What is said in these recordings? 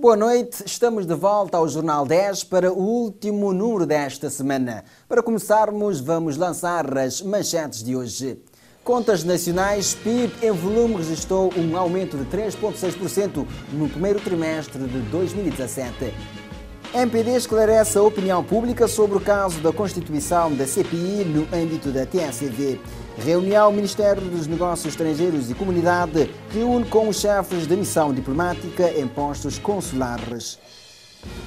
Boa noite, estamos de volta ao Jornal 10 para o último número desta semana. Para começarmos, vamos lançar as manchetes de hoje. Contas nacionais, PIB em volume registrou um aumento de 3,6% no primeiro trimestre de 2017. MPD esclarece a opinião pública sobre o caso da constituição da CPI no âmbito da TSV. Reunião Ministério dos Negócios Estrangeiros e Comunidade reúne com os chefes de missão diplomática em postos consulares.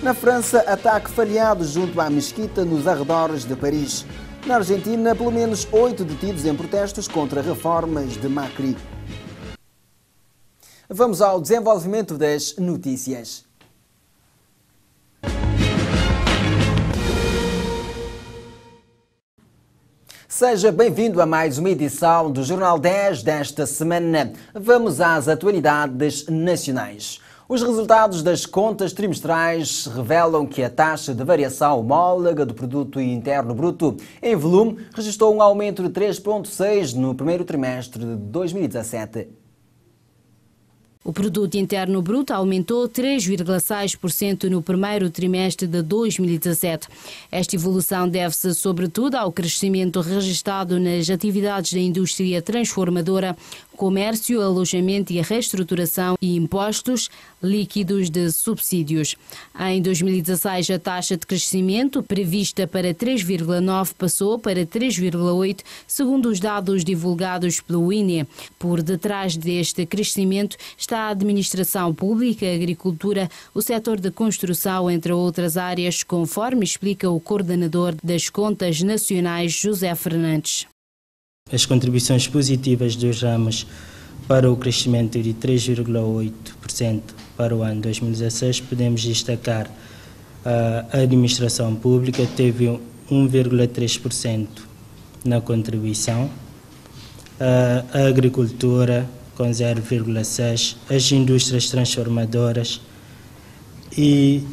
Na França, ataque falhado junto à mesquita nos arredores de Paris. Na Argentina, pelo menos 8 detidos em protestos contra reformas de Macri. Vamos ao desenvolvimento das notícias. Seja bem-vindo a mais uma edição do Jornal 10 desta semana. Vamos às atualidades nacionais. Os resultados das contas trimestrais revelam que a taxa de variação homóloga do Produto Interno Bruto em volume registrou um aumento de 3,6% no primeiro trimestre de 2017. O Produto Interno Bruto aumentou 3,6% no primeiro trimestre de 2017. Esta evolução deve-se, sobretudo, ao crescimento registrado nas atividades da indústria transformadora, comércio, alojamento e reestruturação e impostos líquidos de subsídios. Em 2016, a taxa de crescimento prevista para 3,9% passou para 3,8%, segundo os dados divulgados pelo INE. Por detrás deste crescimento está a administração pública, a agricultura, o setor de construção, entre outras áreas, conforme explica o coordenador das contas nacionais, José Fernandes. As contribuições positivas dos ramos para o crescimento de 3,8% para o ano 2016, podemos destacar a administração pública teve 1,3% na contribuição, a agricultura com 0,6%, as indústrias transformadoras e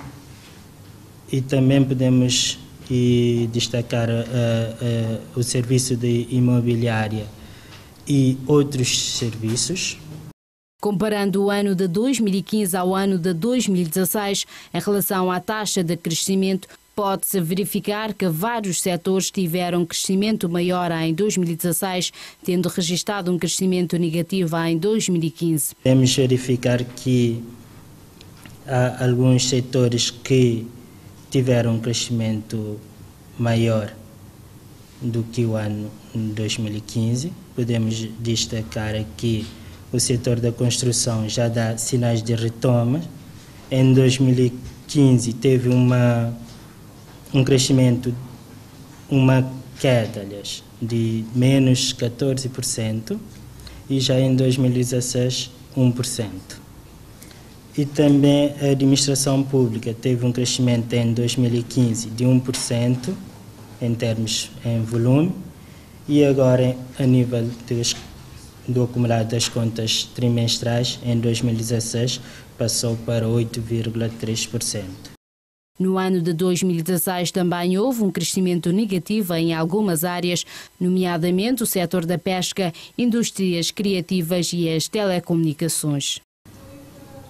também podemos destacar o serviço de imobiliária e outros serviços. Comparando o ano de 2015 ao ano de 2016, em relação à taxa de crescimento, pode-se verificar que vários setores tiveram crescimento maior em 2016, tendo registrado um crescimento negativo em 2015. Podemos verificar que há alguns setores que tiveram um crescimento maior do que o ano 2015. Podemos destacar aqui o setor da construção já dá sinais de retoma. Em 2015 teve um crescimento, uma queda, aliás, de menos 14% e já em 2016 1%. E também a administração pública teve um crescimento em 2015 de 1% em volume e agora a nível do acumulado das contas trimestrais em 2016 passou para 8,3%. No ano de 2016 também houve um crescimento negativo em algumas áreas, nomeadamente o setor da pesca, indústrias criativas e as telecomunicações.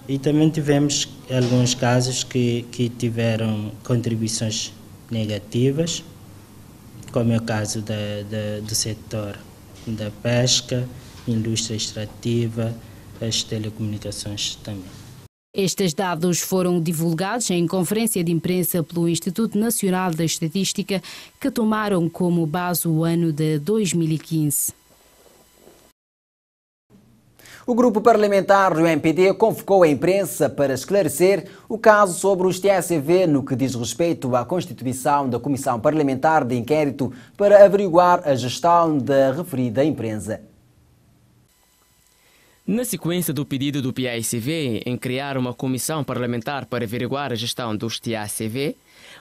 E também tivemos alguns casos que tiveram contribuições negativas, como é o caso do setor da pesca, indústria extrativa, as telecomunicações também. Estes dados foram divulgados em conferência de imprensa pelo Instituto Nacional da Estatística, que tomaram como base o ano de 2015. O grupo parlamentar do MPD convocou a imprensa para esclarecer o caso sobre os TSV no que diz respeito à constituição da Comissão Parlamentar de Inquérito para averiguar a gestão da referida empresa. Na sequência do pedido do PAICV em criar uma comissão parlamentar para averiguar a gestão dos TACV,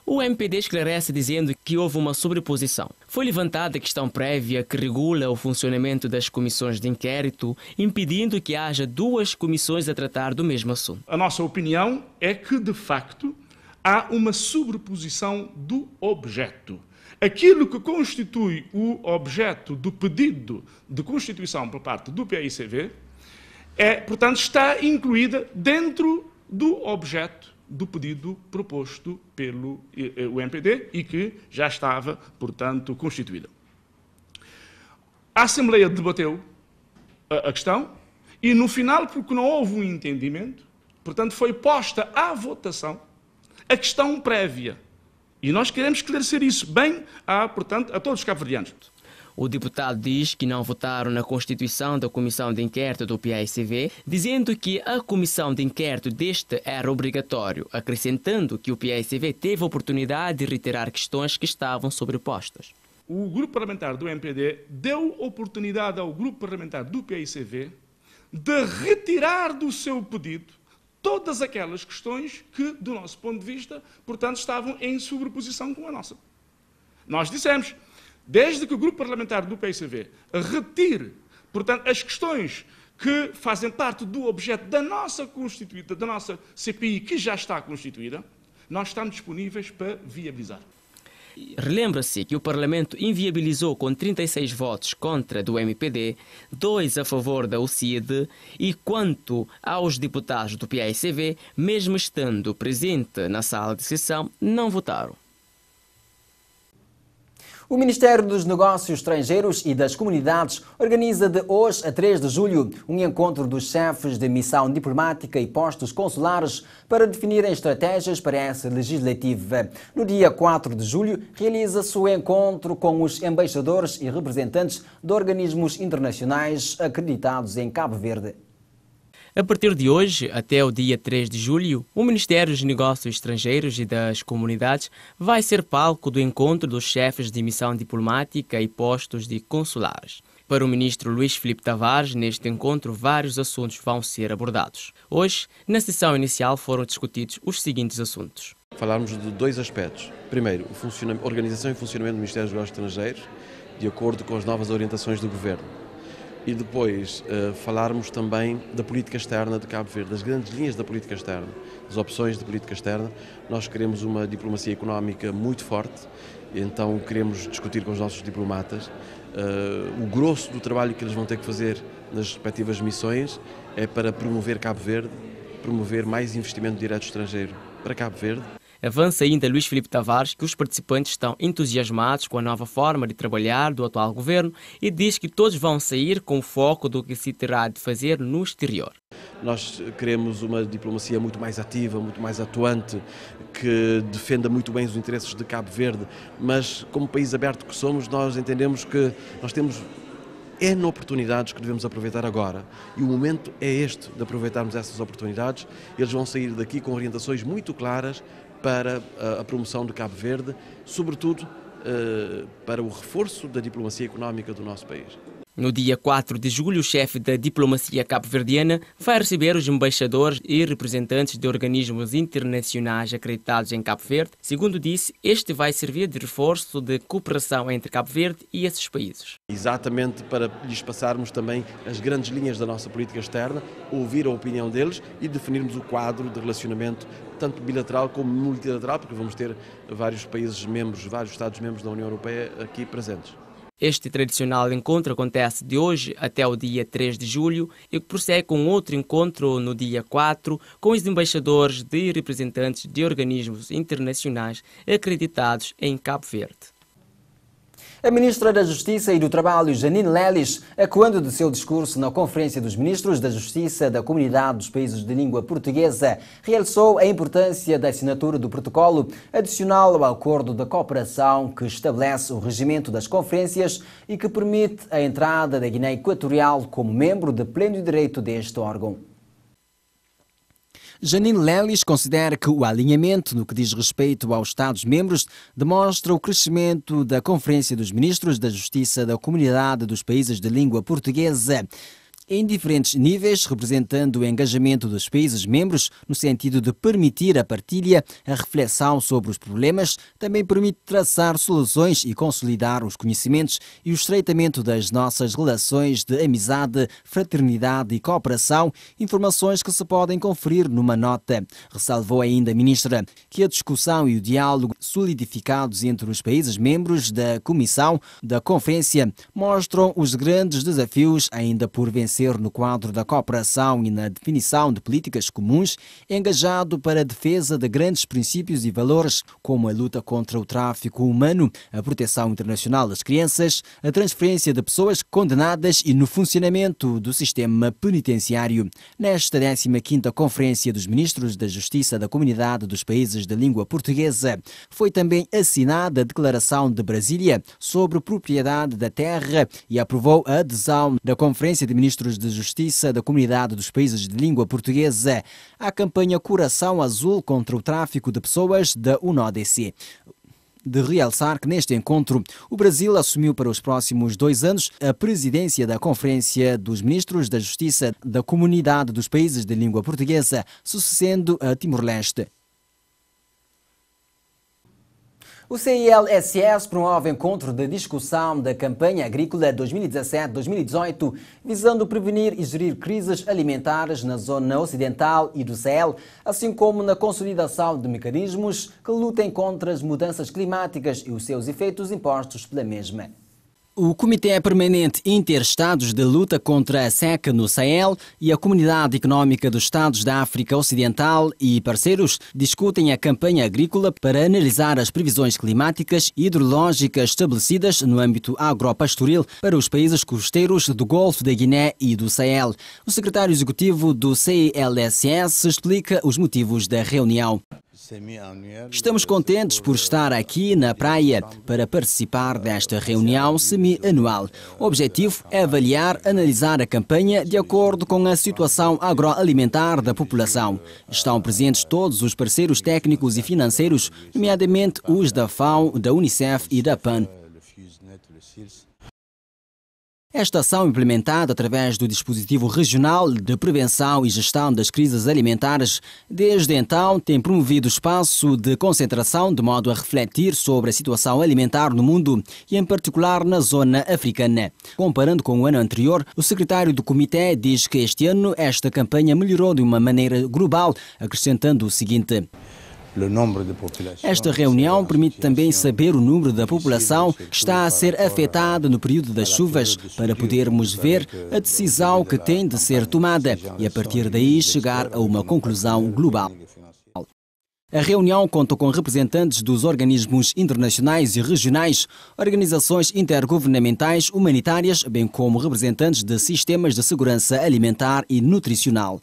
o MPD esclarece dizendo que houve uma sobreposição. Foi levantada a questão prévia que regula o funcionamento das comissões de inquérito, impedindo que haja duas comissões a tratar do mesmo assunto. A nossa opinião é que, de facto, há uma sobreposição do objeto. Aquilo que constitui o objeto do pedido de constituição por parte do PAICV portanto, está incluída dentro do objeto do pedido proposto pelo MPD e que já estava, portanto, constituída. A Assembleia debateu a questão e, no final, porque não houve um entendimento, portanto, foi posta à votação a questão prévia. E nós queremos esclarecer isso bem, portanto, a todos os cabo-verdianos. O deputado diz que não votaram na constituição da Comissão de Inquérito do PAICV, dizendo que a Comissão de Inquérito deste era obrigatório, acrescentando que o PAICV teve a oportunidade de reiterar questões que estavam sobrepostas. O grupo parlamentar do MPD deu oportunidade ao grupo parlamentar do PAICV de retirar do seu pedido todas aquelas questões que, do nosso ponto de vista, portanto, estavam em sobreposição com a nossa. Nós dissemos, desde que o grupo parlamentar do PAICV retire, portanto, as questões que fazem parte do objeto da nossa constituída, da nossa CPI, que já está constituída, nós estamos disponíveis para viabilizar. Relembra-se que o Parlamento inviabilizou com 36 votos contra do MPD, 2 a favor da UCID e quanto aos deputados do PAICV, mesmo estando presente na sala de sessão, não votaram. O Ministério dos Negócios Estrangeiros e das Comunidades organiza de hoje a 3 de julho um encontro dos chefes de missão diplomática e postos consulares para definirem estratégias para essa legislativa. No dia 4 de julho, realiza-se o encontro com os embaixadores e representantes de organismos internacionais acreditados em Cabo Verde. A partir de hoje, até o dia 3 de julho, o Ministério dos Negócios Estrangeiros e das Comunidades vai ser palco do encontro dos chefes de missão diplomática e postos de consulares. Para o ministro Luís Filipe Tavares, neste encontro, vários assuntos vão ser abordados. Hoje, na sessão inicial, foram discutidos os seguintes assuntos. Falarmos de 2 aspectos. Primeiro, a organização e funcionamento do Ministério dos Negócios Estrangeiros, de acordo com as novas orientações do Governo. E depois falarmos também da política externa de Cabo Verde, das grandes linhas da política externa, das opções de política externa. Nós queremos uma diplomacia económica muito forte, então queremos discutir com os nossos diplomatas. O grosso do trabalho que eles vão ter que fazer nas respectivas missões é para promover Cabo Verde, promover mais investimento direto estrangeiro para Cabo Verde. Avança ainda Luís Filipe Tavares que os participantes estão entusiasmados com a nova forma de trabalhar do atual governo e diz que todos vão sair com o foco do que se terá de fazer no exterior. Nós queremos uma diplomacia muito mais ativa, muito mais atuante, que defenda muito bem os interesses de Cabo Verde, mas como país aberto que somos, nós entendemos que nós temos N oportunidades que devemos aproveitar agora e o momento é este de aproveitarmos essas oportunidades. Eles vão sair daqui com orientações muito claras para a promoção de Cabo Verde, sobretudo para o reforço da diplomacia económica do nosso país. No dia 4 de julho, o chefe da diplomacia cabo-verdiana vai receber os embaixadores e representantes de organismos internacionais acreditados em Cabo Verde. Segundo disse, este vai servir de reforço de cooperação entre Cabo Verde e esses países. Exatamente para lhes passarmos também as grandes linhas da nossa política externa, ouvir a opinião deles e definirmos o quadro de relacionamento tanto bilateral como multilateral, porque vamos ter vários países membros, vários Estados-membros da União Europeia aqui presentes. Este tradicional encontro acontece de hoje até o dia 3 de julho e prossegue com outro encontro no dia 4 com os embaixadores e representantes de organismos internacionais acreditados em Cabo Verde. A Ministra da Justiça e do Trabalho, Janine Lelis, ecoando do seu discurso na Conferência dos Ministros da Justiça da Comunidade dos Países de Língua Portuguesa, realçou a importância da assinatura do protocolo adicional ao Acordo de Cooperação que estabelece o regimento das conferências e que permite a entrada da Guiné Equatorial como membro de pleno direito deste órgão. Janine Lelis considera que o alinhamento no que diz respeito aos Estados-membros demonstra o crescimento da Conferência dos Ministros da Justiça da Comunidade dos Países de Língua Portuguesa em diferentes níveis, representando o engajamento dos países-membros no sentido de permitir a partilha, a reflexão sobre os problemas, também permite traçar soluções e consolidar os conhecimentos e o estreitamento das nossas relações de amizade, fraternidade e cooperação, informações que se podem conferir numa nota. Ressalvou ainda a ministra que a discussão e o diálogo solidificados entre os países-membros da Comissão da Conferência mostram os grandes desafios ainda por vencer ser no quadro da cooperação e na definição de políticas comuns, engajado para a defesa de grandes princípios e valores, como a luta contra o tráfico humano, a proteção internacional das crianças, a transferência de pessoas condenadas e no funcionamento do sistema penitenciário. Nesta 15ª Conferência dos Ministros da Justiça da Comunidade dos Países de Língua Portuguesa, foi também assinada a Declaração de Brasília sobre propriedade da terra e aprovou a adesão da Conferência de Ministros de Justiça da Comunidade dos Países de Língua Portuguesa à campanha Coração Azul contra o tráfico de pessoas da UNODC. De realçar que neste encontro o Brasil assumiu para os próximos 2 anos a presidência da Conferência dos Ministros da Justiça da Comunidade dos Países de Língua Portuguesa, sucedendo a Timor-Leste. O CILSS promove encontro de discussão da campanha agrícola 2017-2018, visando prevenir e gerir crises alimentares na zona ocidental e do Sahel, assim como na consolidação de mecanismos que lutem contra as mudanças climáticas e os seus efeitos impostos pela mesma. O Comitê Permanente Interestados de Luta contra a Seca no Sahel e a Comunidade Económica dos Estados da África Ocidental e parceiros discutem a campanha agrícola para analisar as previsões climáticas e hidrológicas estabelecidas no âmbito agropastoril para os países costeiros do Golfo da Guiné e do Sahel. O secretário executivo do CILSS explica os motivos da reunião. Estamos contentes por estar aqui na praia para participar desta reunião semi-anual. O objetivo é avaliar, analisar a campanha de acordo com a situação agroalimentar da população. Estão presentes todos os parceiros técnicos e financeiros, nomeadamente os da FAO, da Unicef e da PAN. Esta ação, implementada através do Dispositivo Regional de Prevenção e Gestão das Crises Alimentares, desde então tem promovido espaço de concentração de modo a refletir sobre a situação alimentar no mundo e, em particular, na zona africana. Comparando com o ano anterior, o secretário do Comitê diz que este ano esta campanha melhorou de uma maneira global, acrescentando o seguinte: esta reunião permite também saber o número da população que está a ser afetada no período das chuvas, para podermos ver a decisão que tem de ser tomada e, a partir daí, chegar a uma conclusão global. A reunião conta com representantes dos organismos internacionais e regionais, organizações intergovernamentais humanitárias, bem como representantes de sistemas de segurança alimentar e nutricional.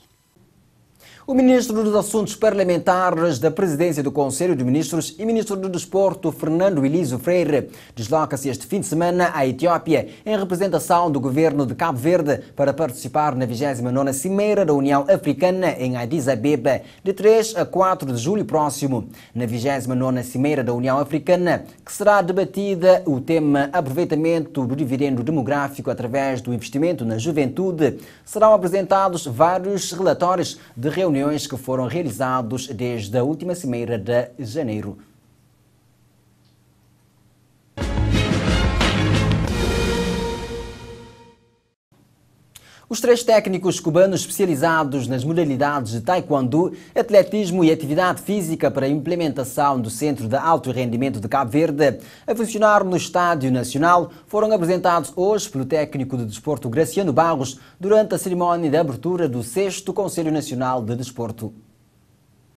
O Ministro dos Assuntos Parlamentares da Presidência do Conselho de Ministros e Ministro do Desporto, Fernando Elísio Freire, desloca-se este fim de semana à Etiópia em representação do Governo de Cabo Verde para participar na 29ª Cimeira da União Africana em Addis Abeba, de 3 a 4 de julho próximo. Na 29ª Cimeira da União Africana, que será debatida o tema aproveitamento do dividendo demográfico através do investimento na juventude, serão apresentados vários relatórios de reuniões que foram realizados desde a última cimeira de janeiro. Os 3 técnicos cubanos especializados nas modalidades de taekwondo, atletismo e atividade física para a implementação do Centro de Alto Rendimento de Cabo Verde, a funcionar no Estádio Nacional, foram apresentados hoje pelo técnico de desporto Graciano Barros durante a cerimónia de abertura do 6º Conselho Nacional de Desporto.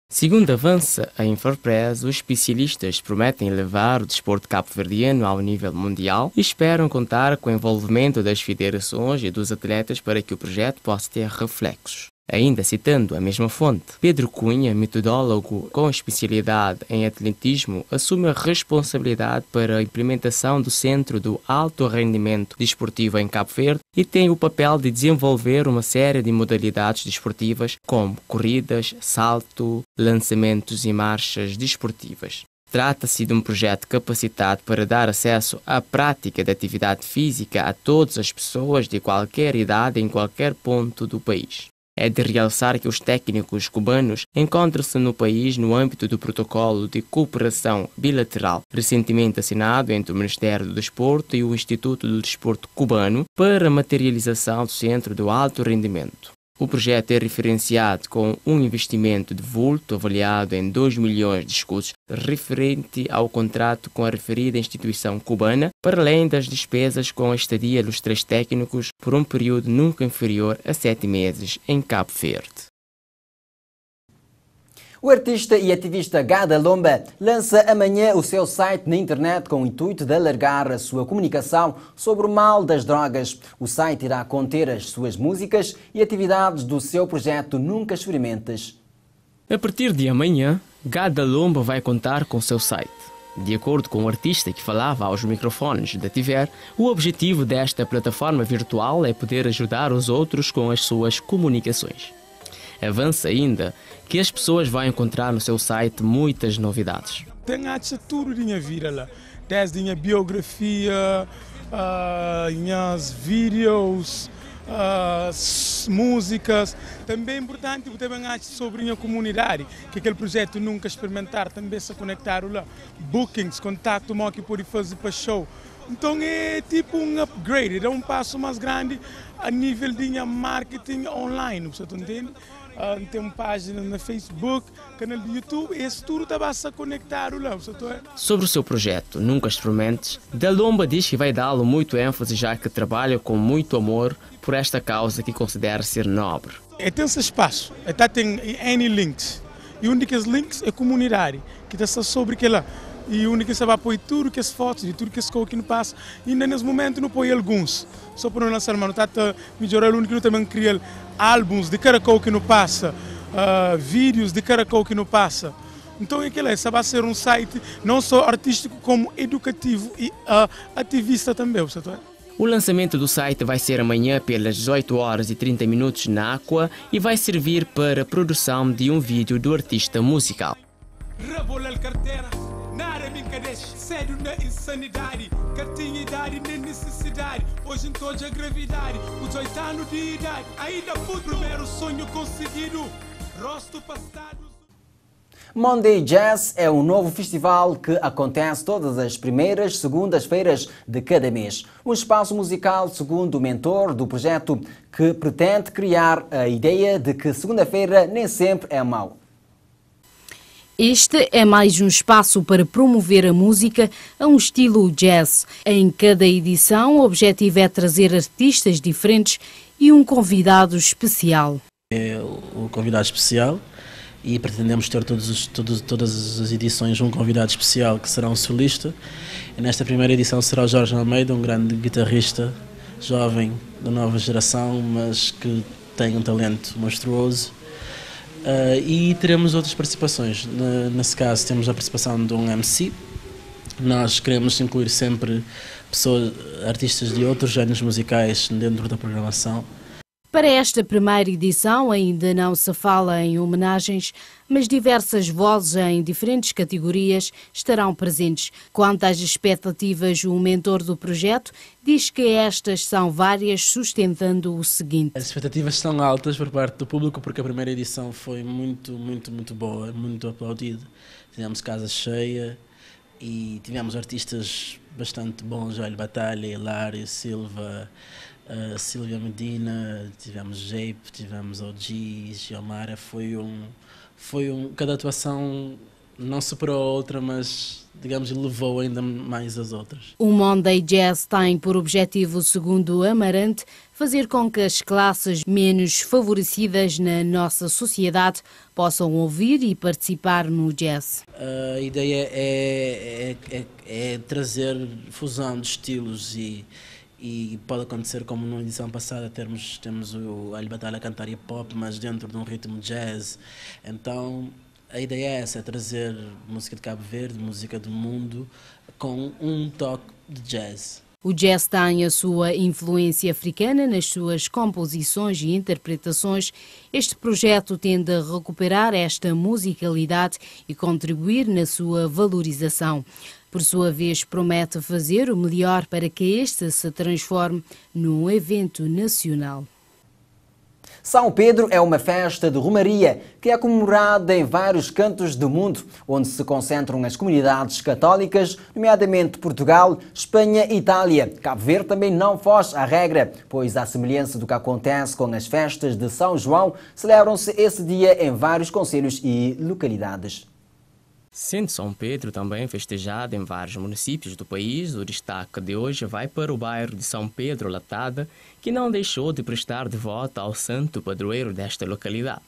Segundo avança a Infopress, os especialistas prometem levar o desporto cabo-verdiano ao nível mundial e esperam contar com o envolvimento das federações e dos atletas para que o projeto possa ter reflexos. Ainda citando a mesma fonte, Pedro Cunha, metodólogo com especialidade em atletismo, assume a responsabilidade para a implementação do Centro do Alto Rendimento Desportivo em Cabo Verde e tem o papel de desenvolver uma série de modalidades desportivas como corridas, salto, lançamentos e marchas desportivas. Trata-se de um projeto capacitado para dar acesso à prática de atividade física a todas as pessoas de qualquer idade em qualquer ponto do país. É de realçar que os técnicos cubanos encontram-se no país no âmbito do protocolo de cooperação bilateral recentemente assinado entre o Ministério do Desporto e o Instituto do Desporto Cubano para a materialização do Centro do Alto Rendimento. O projeto é referenciado com um investimento de vulto avaliado em 2 milhões de escudos referente ao contrato com a referida instituição cubana, para além das despesas com a estadia dos 3 técnicos por um período nunca inferior a 7 meses em Cabo Verde. O artista e ativista Gada Lomba lança amanhã o seu site na internet com o intuito de alargar a sua comunicação sobre o mal das drogas. O site irá conter as suas músicas e atividades do seu projeto Nunca Experimentes. A partir de amanhã, Gada Lomba vai contar com o seu site. De acordo com o artista que falava aos microfones da TIVER, o objetivo desta plataforma virtual é poder ajudar os outros com as suas comunicações. Avança ainda que as pessoas vão encontrar no seu site muitas novidades. Tem tudo de minha vida lá, desde minha biografia, minhas vídeos, músicas. Também é importante também sobre a minha comunidade, que aquele projeto Nunca Experimentar também se conectar lá, bookings, contato que pode fazer para show. Então é tipo um upgrade, é um passo mais grande a nível de marketing online, você entende? Tem uma página no Facebook, canal do YouTube, esse tudo está a conectar lá. Sobre o seu projeto Nunca Experimentes, Da Lomba diz que vai dá-lo muito ênfase, já que trabalha com muito amor por esta causa que considera ser nobre. Tem esse espaço, tem N links, e um desses links é a comunidade, que está sobre aquela. E o único que vai apoiar tudo que as fotos e tudo que as coisas que não passa. E ainda nesse momento não põe alguns. Só para não lançar, mas está melhorar o único que também cria álbuns de cada coisa que não passa, vídeos de cada coisa que não passa. Então aquilo essa vai ser um site não só artístico como educativo e ativista também. O lançamento do site vai ser amanhã pelas 18h30 na Aqua e vai servir para a produção de um vídeo do artista musical. Nada me encadece, sério na insanidade, cartinha idade nem necessidade, hoje em toda a gravidade, os 8 anos de idade, ainda puto, primeiro sonho conseguido, rosto passado. Monday Jazz é um novo festival que acontece todas as primeiras segundas-feiras de cada mês. Um espaço musical, segundo o mentor do projeto, que pretende criar a ideia de que segunda-feira nem sempre é mau. Este é mais um espaço para promover a música a um estilo jazz. Em cada edição, o objetivo é trazer artistas diferentes e um convidado especial. É o convidado especial e pretendemos ter todas as edições um convidado especial que será um solista. E nesta primeira edição será o Jorge Almeida, um grande guitarrista jovem da nova geração, mas que tem um talento monstruoso. E teremos outras participações. Nesse caso temos a participação de um MC. Nós queremos incluir sempre artistas de outros géneros musicais dentro da programação. Para esta primeira edição ainda não se fala em homenagens, mas diversas vozes em diferentes categorias estarão presentes. Quanto às expectativas, o mentor do projeto diz que estas são várias, sustentando o seguinte. As expectativas são altas por parte do público, porque a primeira edição foi muito boa, muito aplaudida. Tivemos casa cheia e tivemos artistas bastante bons, Joel Batalha, Hilário, Silva, Silvia Medina, tivemos Jape, tivemos OG, Giomara. Cada atuação não superou a outra, mas digamos elevou ainda mais as outras. O Monday Jazz tem por objetivo, segundo Amarante, fazer com que as classes menos favorecidas na nossa sociedade possam ouvir e participar no jazz. A ideia é trazer fusão de estilos e pode acontecer como na edição passada, temos o Ali Batalha a cantar hip hop, mas dentro de um ritmo jazz. Então a ideia é essa, é trazer música de Cabo Verde, música do mundo, com um toque de jazz. O jazz tem a sua influência africana nas suas composições e interpretações. Este projeto tende a recuperar esta musicalidade e contribuir na sua valorização. Por sua vez, promete fazer o melhor para que este se transforme num evento nacional. São Pedro é uma festa de romaria que é comemorada em vários cantos do mundo, onde se concentram as comunidades católicas, nomeadamente Portugal, Espanha e Itália. Cabo Verde também não foge à regra, pois, à semelhança do que acontece com as festas de São João, celebram-se esse dia em vários concelhos e localidades. Sendo São Pedro também festejado em vários municípios do país, o destaque de hoje vai para o bairro de São Pedro Latada, que não deixou de prestar devoto ao santo padroeiro desta localidade,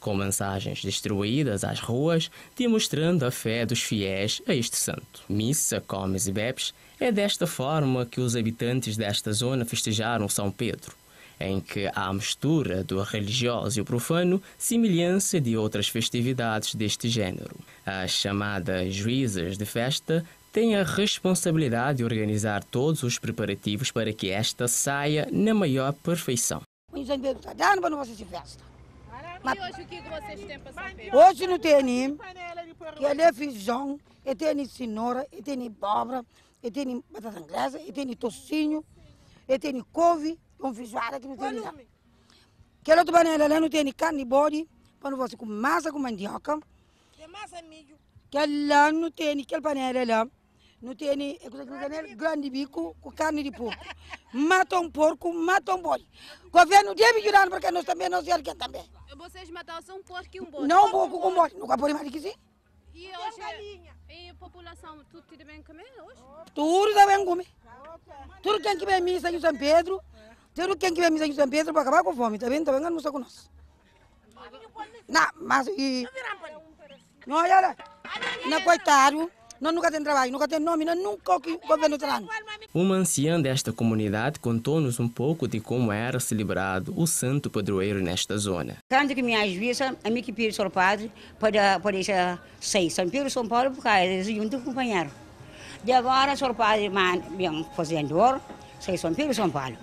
com mensagens distribuídas às ruas, demonstrando a fé dos fiéis a este santo. Missa, comes e bebes, é desta forma que os habitantes desta zona festejaram São Pedro, em que há a mistura do religioso e o profano, semelhança de outras festividades deste género. As chamadas juízas de festa têm a responsabilidade de organizar todos os preparativos para que esta saia na maior perfeição. O São Pedro está dando para não fazer festa. E hoje o que vocês têm para São Pedro? Hoje não tem que ele é feijão, ele tem cenoura, ele tem abóbora, ele tem batata inglesa, ele tem tocinho, ele tem couve, com feijoada que não tem nada. Aquela outra panela lá não tem carne de bode, para você com massa com mandioca. Tem massa milho. Aquela não tem, aquela panela lá, não tem grande bico com carne de porco. Mata um porco, mata um bode. O governo deve ajudar porque nós também não sei quem também. Vocês mataram só um porco e um bode? Não um porco com bode, nunca pode mais que sim. E hoje, e a população, tudo bem comer hoje? Tudo está bem comer. Tudo quem que vem missa em São Pedro, tudo quem que vem missa em São Pedro para acabar com fome, está bem almoçar com nós. Não, mas não olha lá, não coitado, nós nunca tem trabalho, nunca tem nome, nós nunca o governo está dando. Uma anciã desta comunidade contou-nos um pouco de como era celebrado o santo padroeiro nesta zona. Quando que minha juíza, a mim que pediu ao padre para deixar sair São Pedro, São Paulo, porque eles juntos acompanharam. De agora, o senhor padre vem fazendo sei São Pedro e São Paulo.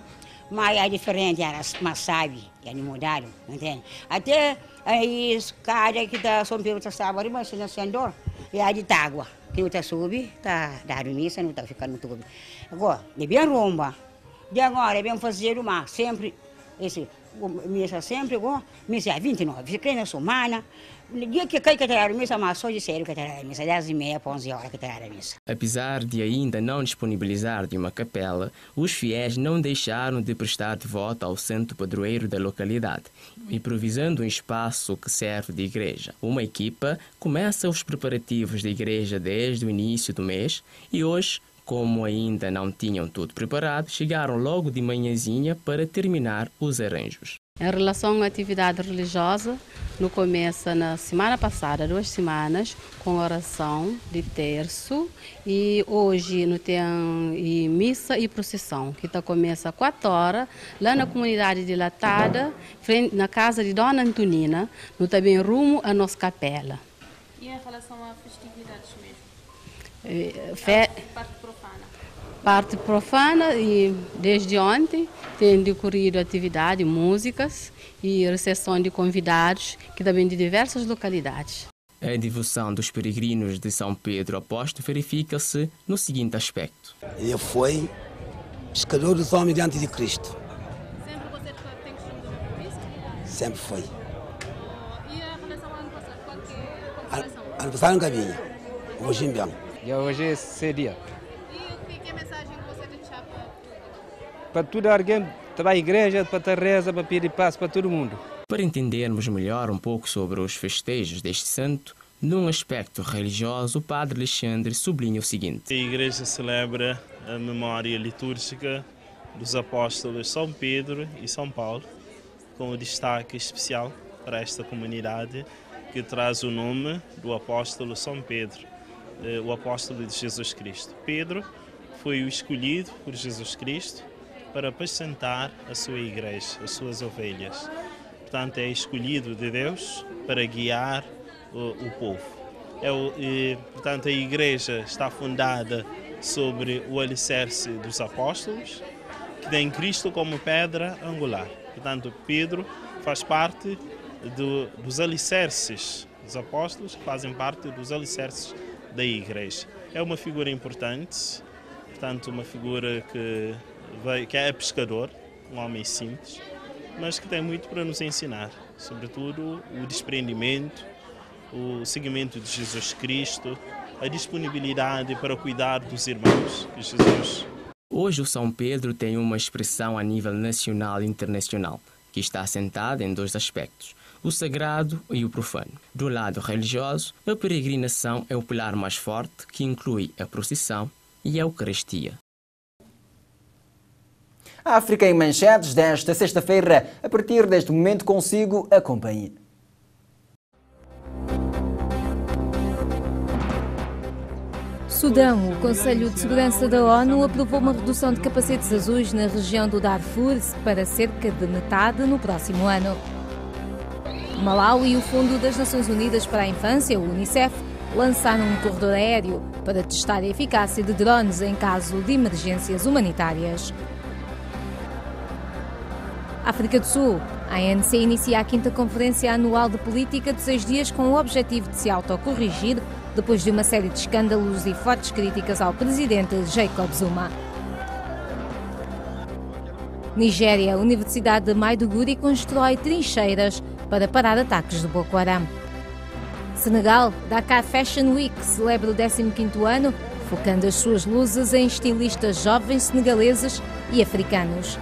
Mas é diferente, mas sabe, é mudado, entende? Até aí, cada que está São Pedro está sábado, mas se não sendo, é de água. Que não está subindo, está dando missa, não está ficando muito bem. Agora, é bem romba. De agora, é bem fazer uma, sempre, missa sempre, missa é 29, fica na semana. Dia que cai que terá a missa, mas só de sério que terá a missa, 10h30 para 11 horas que terá a missa. Apesar de ainda não disponibilizar de uma capela, os fiéis não deixaram de prestar devoto ao santo padroeiro da localidade, improvisando um espaço que serve de igreja. Uma equipa começa os preparativos da igreja desde o início do mês e hoje, como ainda não tinham tudo preparado, chegaram logo de manhãzinha para terminar os arranjos. Em relação à atividade religiosa, no começa na semana passada, 2 semanas, com oração de terço, e hoje não tem missa e procissão, que começa às 4 horas, lá na comunidade de Latada, na casa de Dona Antonina, no também rumo à nossa capela. E em relação a festividades mesmo? Parte profana. Parte profana, e desde ontem tem decorrido atividade, músicas e recepção de convidados, que também de diversas localidades. A devoção dos peregrinos de São Pedro Apóstolo verifica-se no seguinte aspecto. Ele foi pescador dos homens diante de Cristo. Sempre você tem costume de ver isso? Sempre foi. E em relação ao ano passado, qual que é a comparação? Ano passado nunca vinha, hoje bem. E hoje é esse dia. E o que é a mensagem que você deixa para todo alguém, para a igreja, para a reza, para pedir paz para todo mundo. Para entendermos melhor um pouco sobre os festejos deste santo, num aspecto religioso, o padre Alexandre sublinha o seguinte. A igreja celebra a memória litúrgica dos apóstolos São Pedro e São Paulo, com um destaque especial para esta comunidade que traz o nome do apóstolo São Pedro, o apóstolo de Jesus Cristo. Pedro foi o escolhido por Jesus Cristo para apacentar a sua igreja, as suas ovelhas. Portanto, é escolhido de Deus para guiar o povo. Portanto, a igreja está fundada sobre o alicerce dos apóstolos, que tem Cristo como pedra angular. Portanto, Pedro faz parte dos alicerces dos apóstolos, que fazem parte dos alicerces da igreja. É uma figura importante, portanto, uma figura que é pescador, um homem simples, mas que tem muito para nos ensinar, sobretudo o desprendimento, o seguimento de Jesus Cristo, a disponibilidade para cuidar dos irmãos de Jesus. Hoje o São Pedro tem uma expressão a nível nacional e internacional, que está assentada em dois aspectos, o sagrado e o profano. Do lado religioso, a peregrinação é o pilar mais forte, que inclui a procissão e a Eucaristia. A África em manchetes desta sexta-feira. A partir deste momento consigo, acompanhe. Sudão, o Conselho de Segurança da ONU aprovou uma redução de capacetes azuis na região do Darfur para cerca de metade no próximo ano. Malawi e o Fundo das Nações Unidas para a Infância, o UNICEF, lançaram um corredor aéreo para testar a eficácia de drones em caso de emergências humanitárias. África do Sul. A ANC inicia a 5ª Conferência Anual de Política de 6 dias com o objetivo de se autocorrigir depois de uma série de escândalos e fortes críticas ao presidente Jacob Zuma. Nigéria. A Universidade de Maiduguri constrói trincheiras para parar ataques de Boko Haram. Senegal. Dakar Fashion Week celebra o 15º ano, focando as suas luzes em estilistas jovens senegaleses e africanos.